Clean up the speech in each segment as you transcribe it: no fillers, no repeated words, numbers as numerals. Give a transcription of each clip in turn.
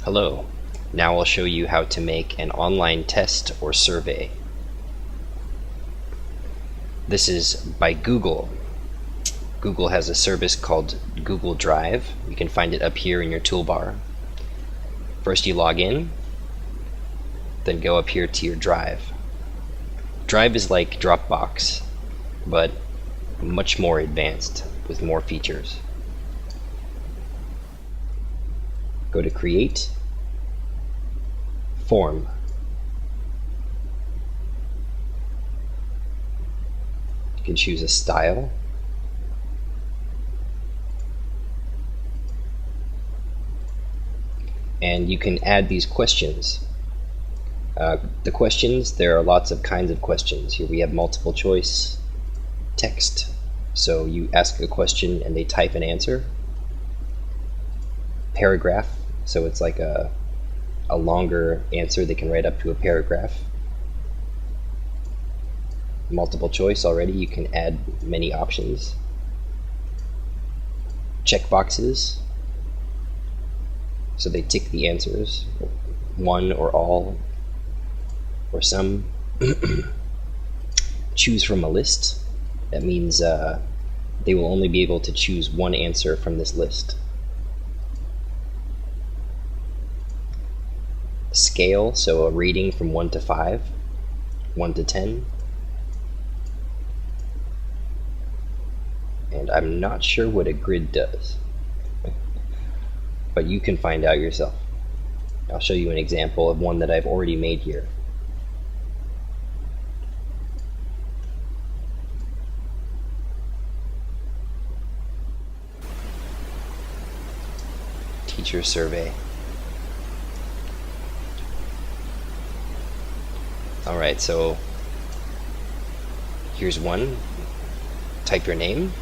Hello. Now I'll show you how to make an online test or survey. This is by Google. Google has a service called Google Drive. You can find it up here in your toolbar. First you log in, then go up here to your Drive. Drive is like Dropbox, but much more advanced with more features. Go to Create, Form. You can choose a style. And you can add these questions. The questions, there are lots of kinds of questions. Here we have multiple choice, text. So you ask a question and they type an answer. Paragraph, so it's like a longer answer. They can write up to a paragraph. Multiple choice, already you can add many options. Checkboxes, so they tick the answers, one or all or some. Choose from a list, that means they will only be able to choose one answer from this list. Scale, so a rating from 1 to 5, 1 to 10. And I'm not sure what a grid does, but you can find out yourself. I'll show you an example of one that I've already made here. Teacher survey. Alright, so here's one. Type your name.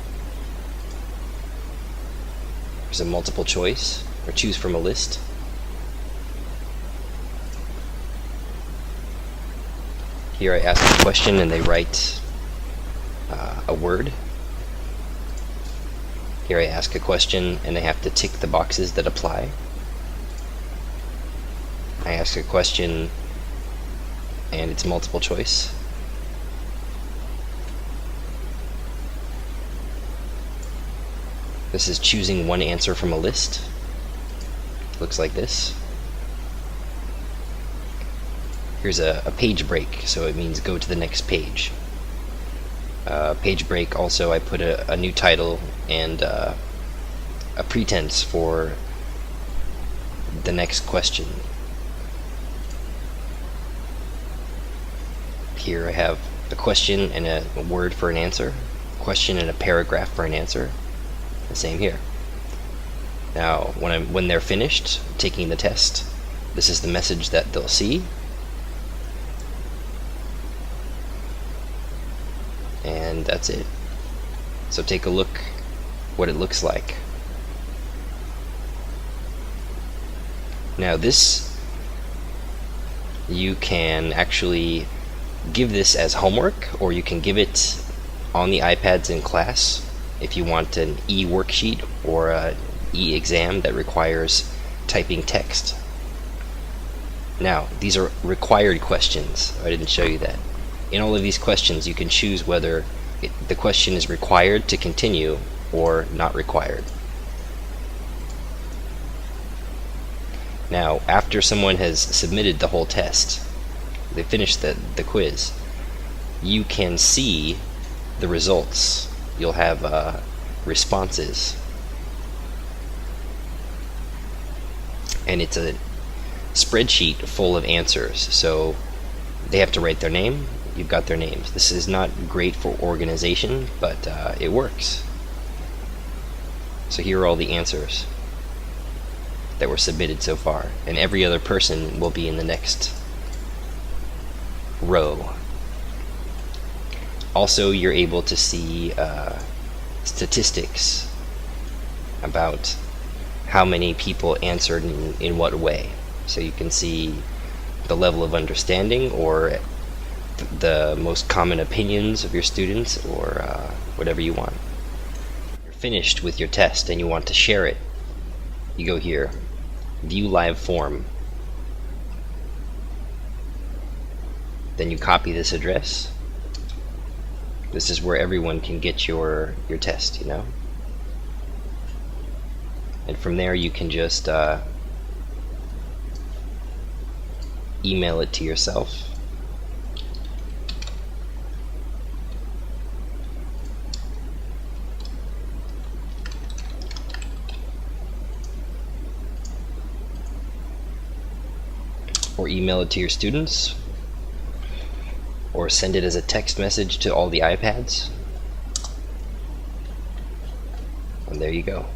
There's a multiple choice, or choose from a list. Here I ask a question and they write a word. Here I ask a question and they have to tick the boxes that apply. I ask a question and it's multiple choice. This is choosing one answer from a list. Looks like this. Here's a page break, so it means go to the next page. Page break, also I put a new title and a pretense for the next question. Here I have a question and a word for an answer, question and a paragraph for an answer. The same here. Now when they're finished taking the test, this is the message that they'll see. And that's it. So take a look what it looks like. Now this, you can actually give this as homework, or you can give it on the iPads in class if you want an eWorksheet or an eExam that requires typing text. Now, these are required questions. I didn't show you that. In all of these questions, you can choose whether the question is required to continue or not required. Now, after someone has submitted the whole test, they finished the quiz, you can see the results. You'll have responses. And it's a spreadsheet full of answers. So they have to write their name. You've got their names. This is not great for organization, but it works. So here are all the answers that were submitted so far, and every other person will be in the next row. Also, you're able to see statistics about how many people answered in what way. So you can see the level of understanding, or the most common opinions of your students, or whatever you want. You're finished with your test and you want to share it. You go here, view live form. Then you copy this address. This is where everyone can get your test, you know. And from there you can just email it to yourself. Or email it to your students, or send it as a text message to all the iPads. And there you go.